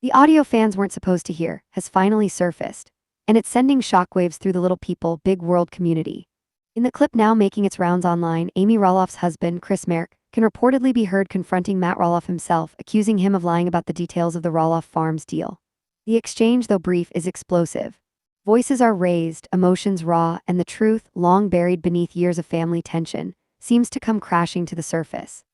The audio fans weren't supposed to hear has finally surfaced, and it's sending shockwaves through the Little People, Big World community. In the clip now making its rounds online, Amy Roloff's husband, Chris Marek, can reportedly be heard confronting Matt Roloff himself, accusing him of lying about the details of the Roloff Farms deal. The exchange, though brief, is explosive. Voices are raised, emotions raw, and the truth, long buried beneath years of family tension, seems to come crashing to the surface.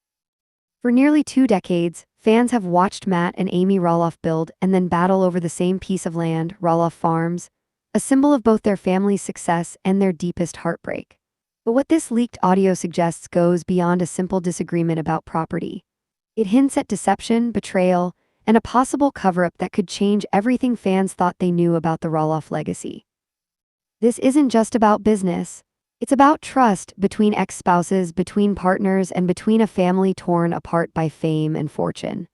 For nearly 2 decades, fans have watched Matt and Amy Roloff build and then battle over the same piece of land, Roloff Farms, a symbol of both their family's success and their deepest heartbreak. But what this leaked audio suggests goes beyond a simple disagreement about property. It hints at deception, betrayal, and a possible cover-up that could change everything fans thought they knew about the Roloff legacy. This isn't just about business. It's about trust between ex-spouses, between partners, and between a family torn apart by fame and fortune.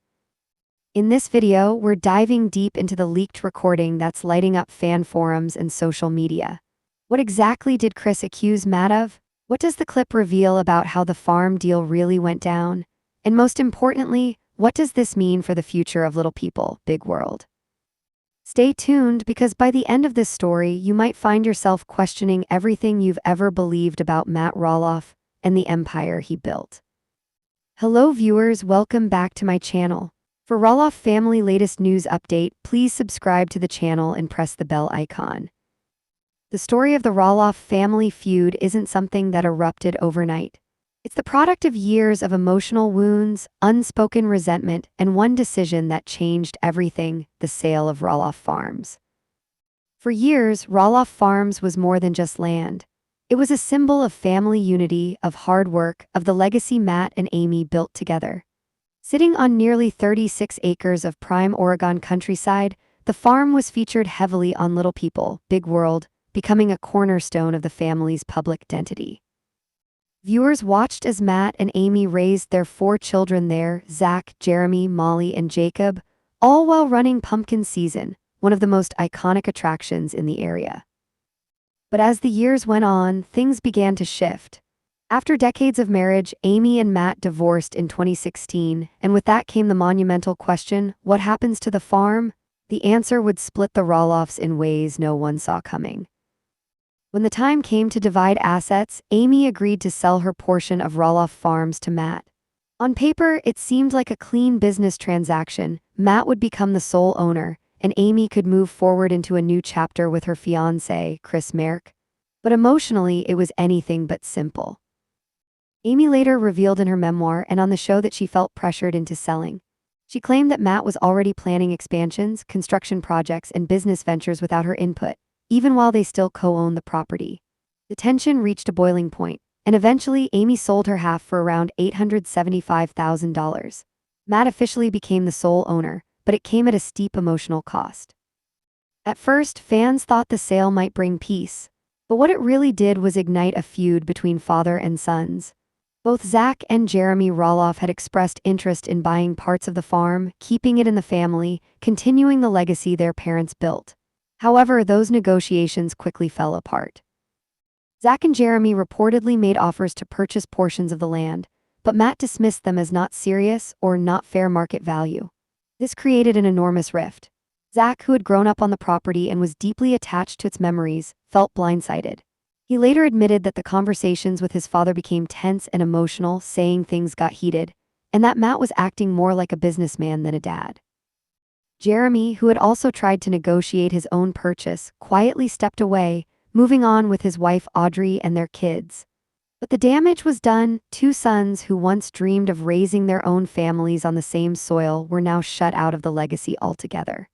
In this video, we're diving deep into the leaked recording that's lighting up fan forums and social media. What exactly did Chris accuse Matt of? What does the clip reveal about how the farm deal really went down? And most importantly, what does this mean for the future of Little People, Big World? Stay tuned, because by the end of this story, you might find yourself questioning everything you've ever believed about Matt Roloff and the empire he built. Hello viewers, welcome back to my channel. For Roloff family latest news update, please subscribe to the channel and press the bell icon. The story of the Roloff family feud isn't something that erupted overnight. It's the product of years of emotional wounds, unspoken resentment, and one decision that changed everything: the sale of Roloff Farms. For years, Roloff Farms was more than just land. It was a symbol of family unity, of hard work, of the legacy Matt and Amy built together. Sitting on nearly 36 acres of prime Oregon countryside, the farm was featured heavily on Little People, Big World, becoming a cornerstone of the family's public identity. Viewers watched as Matt and Amy raised their 4 children there: Zach, Jeremy, Molly, and Jacob, all while running pumpkin season, one of the most iconic attractions in the area. But as the years went on, things began to shift. After decades of marriage, Amy and Matt divorced in 2016, and with that came the monumental question: what happens to the farm? The answer would split the Roloffs in ways no one saw coming. When the time came to divide assets, Amy agreed to sell her portion of Roloff Farms to Matt. On paper, it seemed like a clean business transaction. Matt would become the sole owner, and Amy could move forward into a new chapter with her fiancé, Chris Marek. But emotionally, it was anything but simple. Amy later revealed in her memoir and on the show that she felt pressured into selling. She claimed that Matt was already planning expansions, construction projects, and business ventures without her input, even while they still co-owned the property. The tension reached a boiling point, and eventually Amy sold her half for around $875,000. Matt officially became the sole owner, but it came at a steep emotional cost. At first, fans thought the sale might bring peace, but what it really did was ignite a feud between father and sons. Both Zach and Jeremy Roloff had expressed interest in buying parts of the farm, keeping it in the family, continuing the legacy their parents built. However, those negotiations quickly fell apart. Zach and Jeremy reportedly made offers to purchase portions of the land, but Matt dismissed them as not serious or not fair market value. This created an enormous rift. Zach, who had grown up on the property and was deeply attached to its memories, felt blindsided. He later admitted that the conversations with his father became tense and emotional, saying things got heated, and that Matt was acting more like a businessman than a dad. Jeremy, who had also tried to negotiate his own purchase, quietly stepped away, moving on with his wife Audrey and their kids. But the damage was done. 2 sons who once dreamed of raising their own families on the same soil were now shut out of the legacy altogether.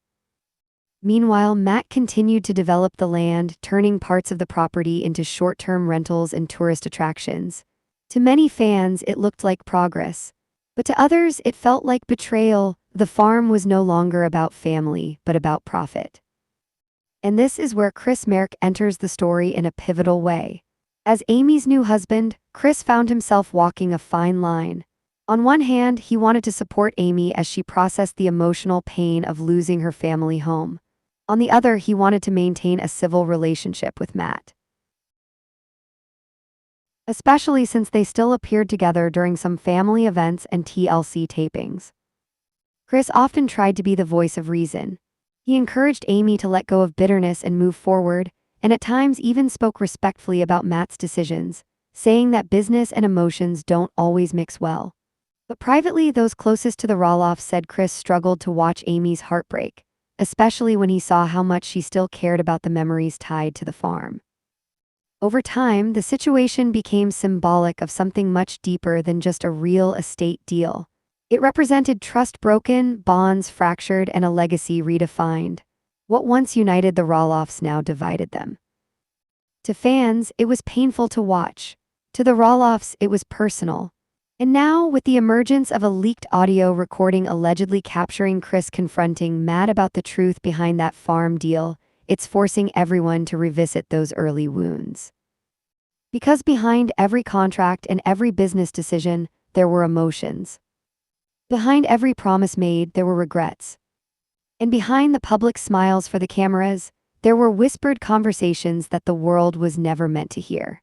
Meanwhile, Matt continued to develop the land, turning parts of the property into short-term rentals and tourist attractions. To many fans, it looked like progress, but to others, it felt like betrayal. The farm was no longer about family, but about profit. And this is where Chris Marek enters the story in a pivotal way. As Amy's new husband, Chris found himself walking a fine line. On one hand, he wanted to support Amy as she processed the emotional pain of losing her family home. On the other, he wanted to maintain a civil relationship with Matt, especially since they still appeared together during some family events and TLC tapings. Chris often tried to be the voice of reason. He encouraged Amy to let go of bitterness and move forward, and at times even spoke respectfully about Matt's decisions, saying that business and emotions don't always mix well. But privately, those closest to the Roloffs said Chris struggled to watch Amy's heartbreak, especially when he saw how much she still cared about the memories tied to the farm. Over time, the situation became symbolic of something much deeper than just a real estate deal. It represented trust broken, bonds fractured, and a legacy redefined. What once united the Roloffs now divided them. To fans, it was painful to watch. To the Roloffs, it was personal. And now, with the emergence of a leaked audio recording allegedly capturing Chris confronting Matt about the truth behind that farm deal, it's forcing everyone to revisit those early wounds. Because behind every contract and every business decision, there were emotions. Behind every promise made, there were regrets. And behind the public smiles for the cameras, there were whispered conversations that the world was never meant to hear.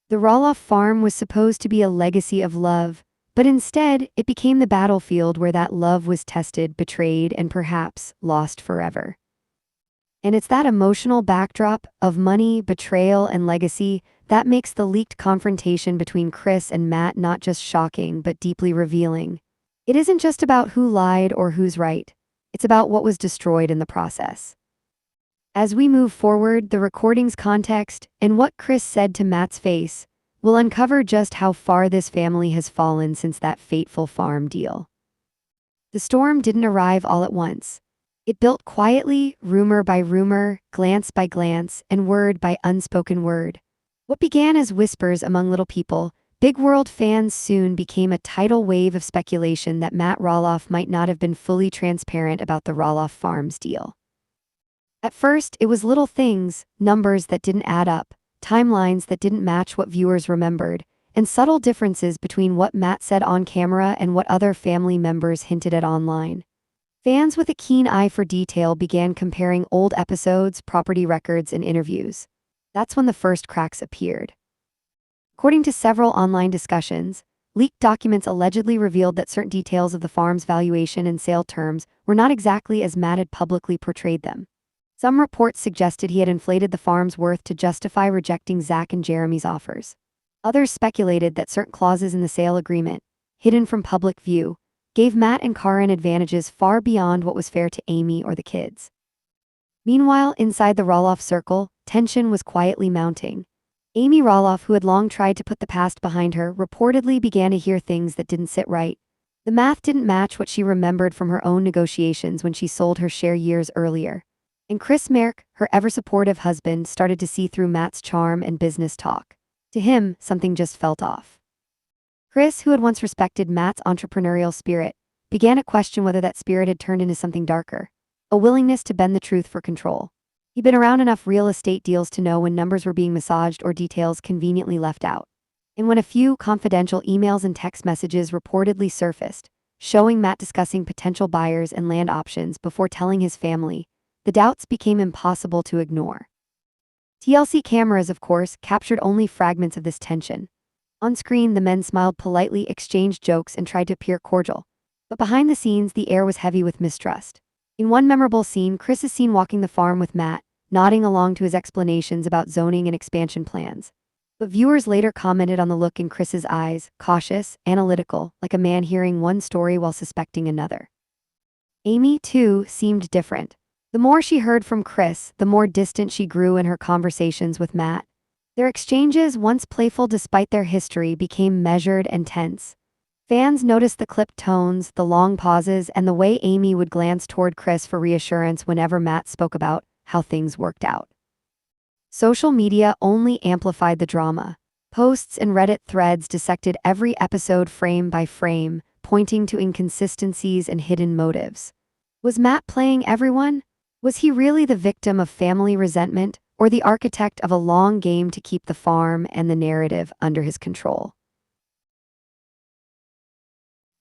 The Roloff Farm was supposed to be a legacy of love, but instead, it became the battlefield where that love was tested, betrayed, and perhaps lost forever. And it's that emotional backdrop of money, betrayal, and legacy that makes the leaked confrontation between Chris and Matt not just shocking but deeply revealing. It isn't just about who lied or who's right. It's about what was destroyed in the process. As we move forward, the recording's context and what Chris said to Matt's face will uncover just how far this family has fallen since that fateful farm deal. The storm didn't arrive all at once. It built quietly, rumor by rumor, glance by glance, and word by unspoken word. What began as whispers among little people, big world fans soon became a tidal wave of speculation that Matt Roloff might not have been fully transparent about the Roloff Farms deal. At first, it was little things, numbers that didn't add up, timelines that didn't match what viewers remembered, and subtle differences between what Matt said on camera and what other family members hinted at online. Fans with a keen eye for detail began comparing old episodes, property records, and interviews. That's when the first cracks appeared. According to several online discussions, leaked documents allegedly revealed that certain details of the farm's valuation and sale terms were not exactly as Matt had publicly portrayed them. Some reports suggested he had inflated the farm's worth to justify rejecting Zach and Jeremy's offers. Others speculated that certain clauses in the sale agreement, hidden from public view, gave Matt and Karen advantages far beyond what was fair to Amy or the kids. Meanwhile, inside the Roloff circle, tension was quietly mounting. Amy Roloff, who had long tried to put the past behind her, reportedly began to hear things that didn't sit right. The math didn't match what she remembered from her own negotiations when she sold her share years earlier. And Chris Marek, her ever-supportive husband, started to see through Matt's charm and business talk. To him, something just felt off. Chris, who had once respected Matt's entrepreneurial spirit, began to question whether that spirit had turned into something darker, a willingness to bend the truth for control. He'd been around enough real estate deals to know when numbers were being massaged or details conveniently left out. And when a few confidential emails and text messages reportedly surfaced, showing Matt discussing potential buyers and land options before telling his family, the doubts became impossible to ignore. TLC cameras, of course, captured only fragments of this tension. On screen, the men smiled politely, exchanged jokes, and tried to appear cordial. But behind the scenes, the air was heavy with mistrust. In one memorable scene, Chris is seen walking the farm with Matt, nodding along to his explanations about zoning and expansion plans. But viewers later commented on the look in Chris's eyes, cautious, analytical, like a man hearing one story while suspecting another. Amy, too, seemed different. The more she heard from Chris, the more distant she grew in her conversations with Matt. Their exchanges, once playful despite their history, became measured and tense. Fans noticed the clipped tones, the long pauses, and the way Amy would glance toward Chris for reassurance whenever Matt spoke about how things worked out. Social media only amplified the drama. Posts and Reddit threads dissected every episode frame by frame, pointing to inconsistencies and hidden motives. Was Matt playing everyone? Was he really the victim of family resentment, or the architect of a long game to keep the farm and the narrative under his control?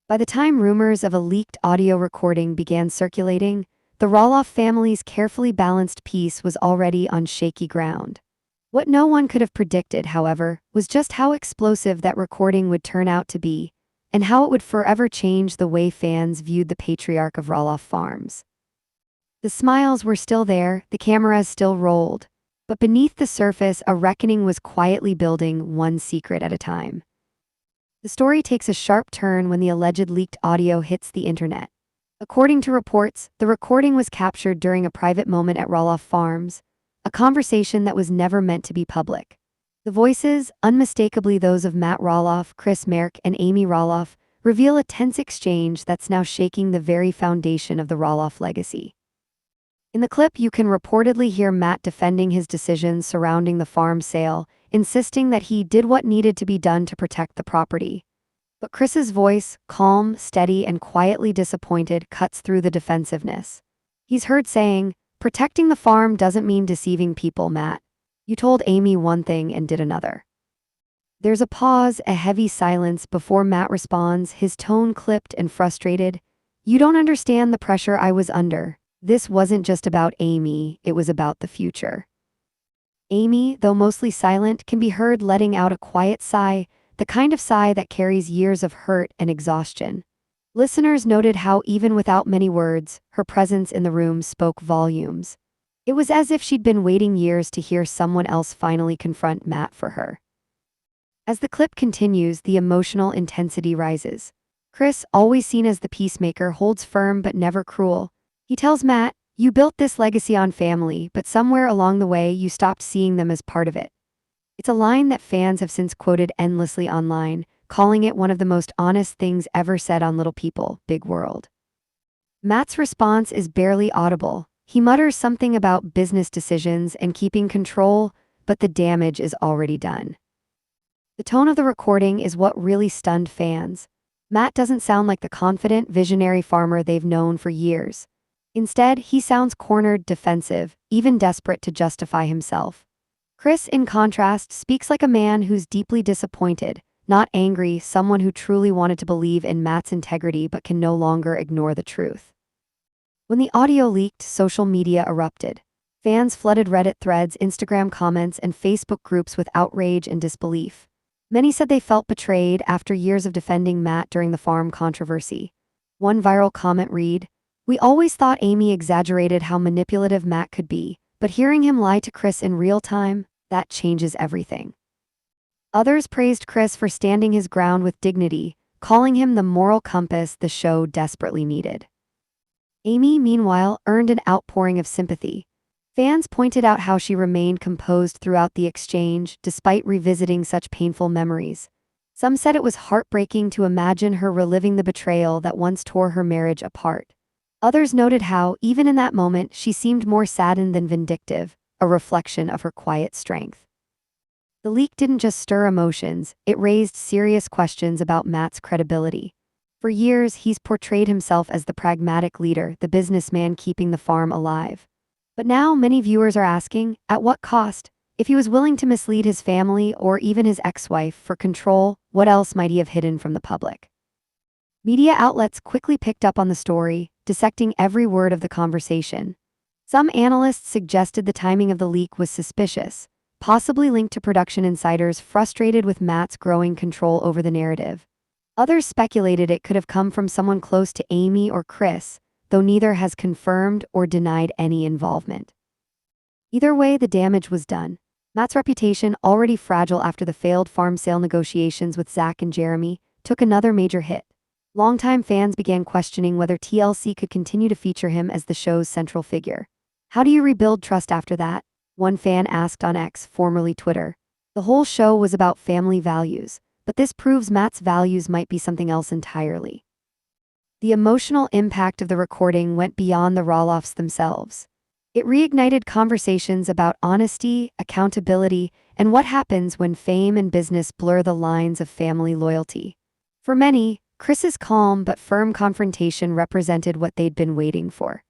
By the time rumors of a leaked audio recording began circulating, the Roloff family's carefully balanced peace was already on shaky ground. What no one could have predicted, however, was just how explosive that recording would turn out to be, and how it would forever change the way fans viewed the patriarch of Roloff Farms. The smiles were still there, the cameras still rolled, but beneath the surface, a reckoning was quietly building, one secret at a time. The story takes a sharp turn when the alleged leaked audio hits the internet. According to reports, the recording was captured during a private moment at Roloff Farms, a conversation that was never meant to be public. The voices, unmistakably those of Matt Roloff, Chris Marek, and Amy Roloff, reveal a tense exchange that's now shaking the very foundation of the Roloff legacy. In the clip, you can reportedly hear Matt defending his decisions surrounding the farm sale, insisting that he did what needed to be done to protect the property. But Chris's voice, calm, steady, and quietly disappointed, cuts through the defensiveness. He's heard saying, "Protecting the farm doesn't mean deceiving people, Matt. You told Amy one thing and did another." There's a pause, a heavy silence before Matt responds, his tone clipped and frustrated. "You don't understand the pressure I was under. This wasn't just about Amy, it was about the future." Amy, though mostly silent, can be heard letting out a quiet sigh, the kind of sigh that carries years of hurt and exhaustion. Listeners noted how, even without many words, her presence in the room spoke volumes. It was as if she'd been waiting years to hear someone else finally confront Matt for her. As the clip continues, the emotional intensity rises. Chris, always seen as the peacemaker, holds firm but never cruel. He tells Matt, "You built this legacy on family, but somewhere along the way you stopped seeing them as part of it." It's a line that fans have since quoted endlessly online, calling it one of the most honest things ever said on Little People, Big World. Matt's response is barely audible. He mutters something about business decisions and keeping control, but the damage is already done. The tone of the recording is what really stunned fans. Matt doesn't sound like the confident, visionary farmer they've known for years. Instead, he sounds cornered, defensive, even desperate to justify himself. Chris, in contrast, speaks like a man who's deeply disappointed, not angry, someone who truly wanted to believe in Matt's integrity but can no longer ignore the truth. When the audio leaked, social media erupted. Fans flooded Reddit threads, Instagram comments, and Facebook groups with outrage and disbelief. Many said they felt betrayed after years of defending Matt during the farm controversy. One viral comment read, "We always thought Amy exaggerated how manipulative Matt could be, but hearing him lie to Chris in real time, that changes everything." Others praised Chris for standing his ground with dignity, calling him the moral compass the show desperately needed. Amy, meanwhile, earned an outpouring of sympathy. Fans pointed out how she remained composed throughout the exchange, despite revisiting such painful memories. Some said it was heartbreaking to imagine her reliving the betrayal that once tore her marriage apart. Others noted how, even in that moment, she seemed more saddened than vindictive, a reflection of her quiet strength. The leak didn't just stir emotions, it raised serious questions about Matt's credibility. For years, he's portrayed himself as the pragmatic leader, the businessman keeping the farm alive. But now many viewers are asking, at what cost? If he was willing to mislead his family or even his ex-wife for control, what else might he have hidden from the public? Media outlets quickly picked up on the story, dissecting every word of the conversation. Some analysts suggested the timing of the leak was suspicious, possibly linked to production insiders frustrated with Matt's growing control over the narrative. Others speculated it could have come from someone close to Amy or Chris, though neither has confirmed or denied any involvement. Either way, the damage was done. Matt's reputation, already fragile after the failed farm sale negotiations with Zach and Jeremy, took another major hit. Longtime fans began questioning whether TLC could continue to feature him as the show's central figure. "How do you rebuild trust after that?" one fan asked on X, formerly Twitter. "The whole show was about family values, but this proves Matt's values might be something else entirely." The emotional impact of the recording went beyond the Roloffs themselves. It reignited conversations about honesty, accountability, and what happens when fame and business blur the lines of family loyalty. For many, Chris's calm but firm confrontation represented what they'd been waiting for.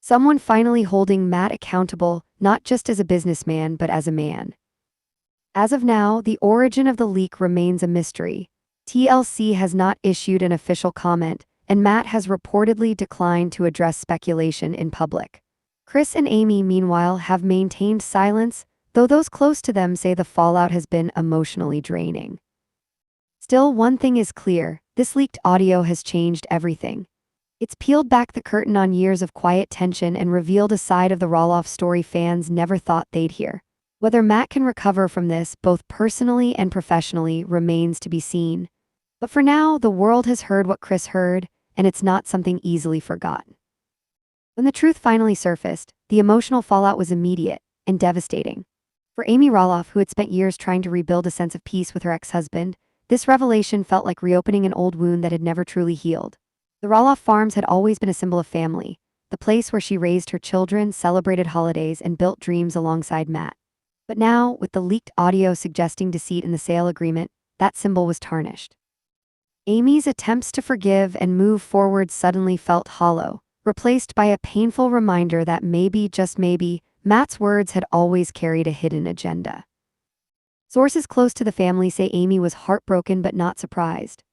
Someone finally holding Matt accountable, not just as a businessman but as a man. As of now, the origin of the leak remains a mystery. TLC has not issued an official comment, and Matt has reportedly declined to address speculation in public. Chris and Amy, meanwhile, have maintained silence, though those close to them say the fallout has been emotionally draining. Still, one thing is clear, this leaked audio has changed everything. It's peeled back the curtain on years of quiet tension and revealed a side of the Roloff story fans never thought they'd hear. Whether Matt can recover from this, both personally and professionally, remains to be seen. But for now, the world has heard what Chris heard, and it's not something easily forgotten. When the truth finally surfaced, the emotional fallout was immediate and devastating. For Amy Roloff, who had spent years trying to rebuild a sense of peace with her ex-husband, this revelation felt like reopening an old wound that had never truly healed. The Roloff Farms had always been a symbol of family, the place where she raised her children, celebrated holidays, and built dreams alongside Matt. But now, with the leaked audio suggesting deceit in the sale agreement, that symbol was tarnished. Amy's attempts to forgive and move forward suddenly felt hollow, replaced by a painful reminder that maybe, just maybe, Matt's words had always carried a hidden agenda. Sources close to the family say Amy was heartbroken but not surprised.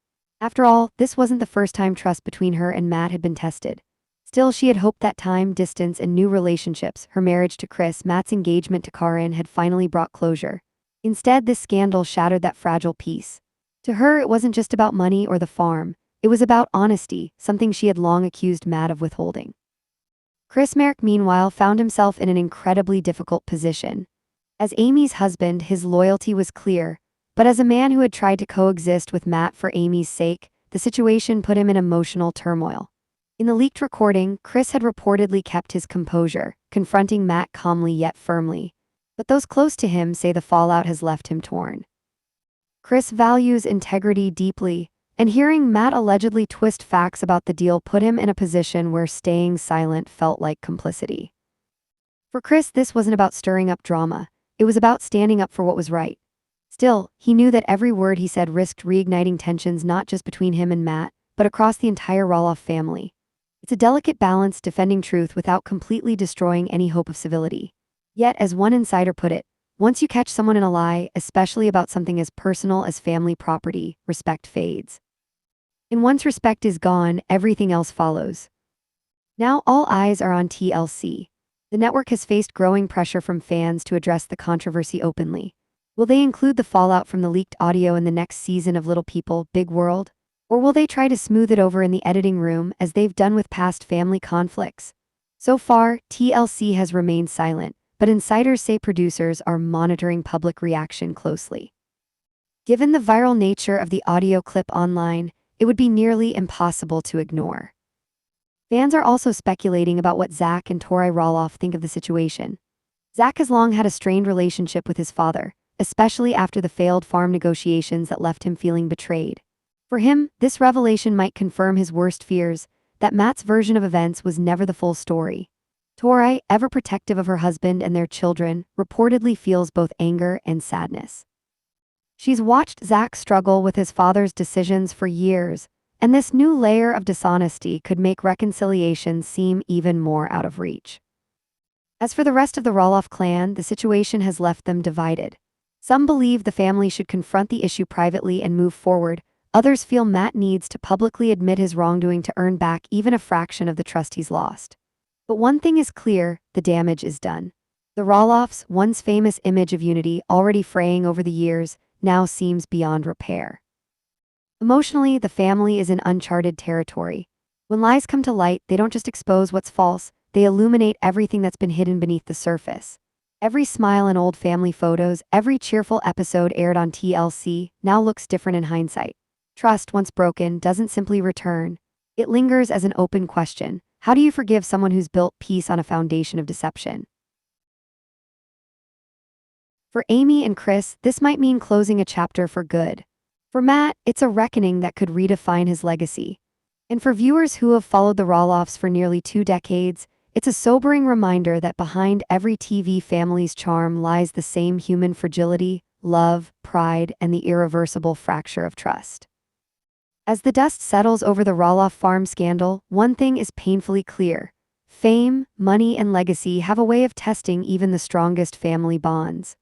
After all, this wasn't the first time trust between her and Matt had been tested. Still, she had hoped that time, distance, and new relationships, her marriage to Chris, Matt's engagement to Karen, had finally brought closure. Instead, this scandal shattered that fragile peace. To her, it wasn't just about money or the farm. It was about honesty, something she had long accused Matt of withholding. Chris Marek, meanwhile, found himself in an incredibly difficult position. As Amy's husband, his loyalty was clear, but as a man who had tried to coexist with Matt for Amy's sake, the situation put him in emotional turmoil. In the leaked recording, Chris had reportedly kept his composure, confronting Matt calmly yet firmly. But those close to him say the fallout has left him torn. Chris values integrity deeply, and hearing Matt allegedly twist facts about the deal put him in a position where staying silent felt like complicity. For Chris, this wasn't about stirring up drama. It was about standing up for what was right. Still, he knew that every word he said risked reigniting tensions not just between him and Matt, but across the entire Roloff family. It's a delicate balance, defending truth without completely destroying any hope of civility. Yet, as one insider put it, once you catch someone in a lie, especially about something as personal as family property, respect fades. And once respect is gone, everything else follows. Now all eyes are on TLC. The network has faced growing pressure from fans to address the controversy openly. Will they include the fallout from the leaked audio in the next season of Little People, Big World? Or will they try to smooth it over in the editing room as they've done with past family conflicts? So far, TLC has remained silent, but insiders say producers are monitoring public reaction closely. Given the viral nature of the audio clip online, it would be nearly impossible to ignore. Fans are also speculating about what Zach and Tori Roloff think of the situation. Zach has long had a strained relationship with his father, especially after the failed farm negotiations that left him feeling betrayed. For him, this revelation might confirm his worst fears, that Matt's version of events was never the full story. Tori, ever protective of her husband and their children, reportedly feels both anger and sadness. She's watched Zach struggle with his father's decisions for years, and this new layer of dishonesty could make reconciliation seem even more out of reach. As for the rest of the Roloff clan, the situation has left them divided. Some believe the family should confront the issue privately and move forward. Others feel Matt needs to publicly admit his wrongdoing to earn back even a fraction of the trust he's lost. But one thing is clear, the damage is done. The Roloffs' once famous image of unity, already fraying over the years, now seems beyond repair. Emotionally, the family is in uncharted territory. When lies come to light, they don't just expose what's false, they illuminate everything that's been hidden beneath the surface. Every smile in old family photos, every cheerful episode aired on TLC, now looks different in hindsight. Trust, once broken, doesn't simply return. It lingers as an open question. How do you forgive someone who's built peace on a foundation of deception? For Amy and Chris, this might mean closing a chapter for good. For Matt, it's a reckoning that could redefine his legacy. And for viewers who have followed the Roloffs for nearly 2 decades, it's a sobering reminder that behind every TV family's charm lies the same human fragility, love, pride, and the irreversible fracture of trust. As the dust settles over the Roloff Farm scandal, one thing is painfully clear. Fame, money, and legacy have a way of testing even the strongest family bonds.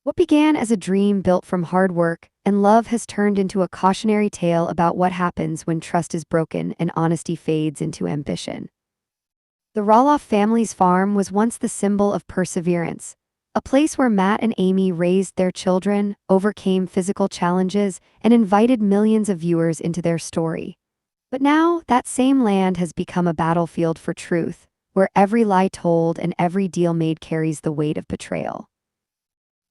What began as a dream built from hard work and love has turned into a cautionary tale about what happens when trust is broken and honesty fades into ambition. The Roloff family's farm was once the symbol of perseverance, a place where Matt and Amy raised their children, overcame physical challenges, and invited millions of viewers into their story. But now, that same land has become a battlefield for truth, where every lie told and every deal made carries the weight of betrayal.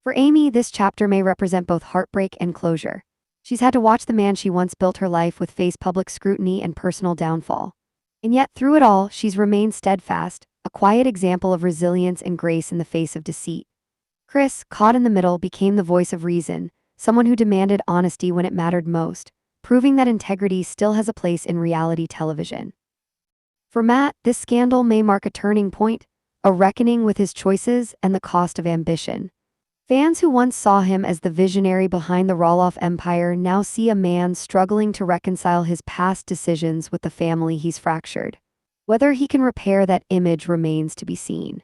For Amy, this chapter may represent both heartbreak and closure. She's had to watch the man she once built her life with face public scrutiny and personal downfall. And yet, through it all, she's remained steadfast, a quiet example of resilience and grace in the face of deceit. Chris, caught in the middle, became the voice of reason, someone who demanded honesty when it mattered most, proving that integrity still has a place in reality television. For Matt, this scandal may mark a turning point, a reckoning with his choices and the cost of ambition. Fans who once saw him as the visionary behind the Roloff empire now see a man struggling to reconcile his past decisions with the family he's fractured. Whether he can repair that image remains to be seen.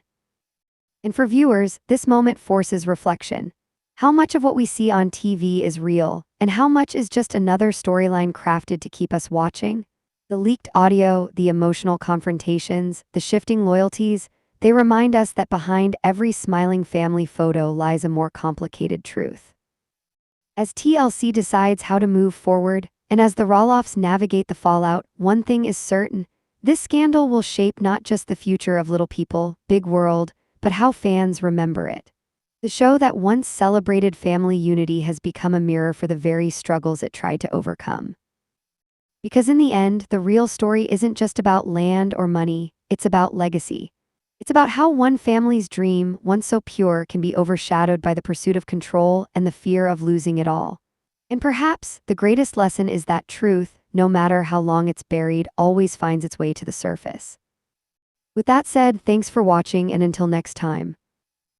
And for viewers, this moment forces reflection. How much of what we see on TV is real, and how much is just another storyline crafted to keep us watching? The leaked audio, the emotional confrontations, the shifting loyalties, they remind us that behind every smiling family photo lies a more complicated truth. As TLC decides how to move forward, and as the Roloffs navigate the fallout, one thing is certain: this scandal will shape not just the future of Little People, Big World, but how fans remember it. The show that once celebrated family unity has become a mirror for the very struggles it tried to overcome. Because in the end, the real story isn't just about land or money, it's about legacy. It's about how one family's dream, once so pure, can be overshadowed by the pursuit of control and the fear of losing it all. And perhaps the greatest lesson is that truth, no matter how long it's buried, always finds its way to the surface. With that said, thanks for watching, and until next time.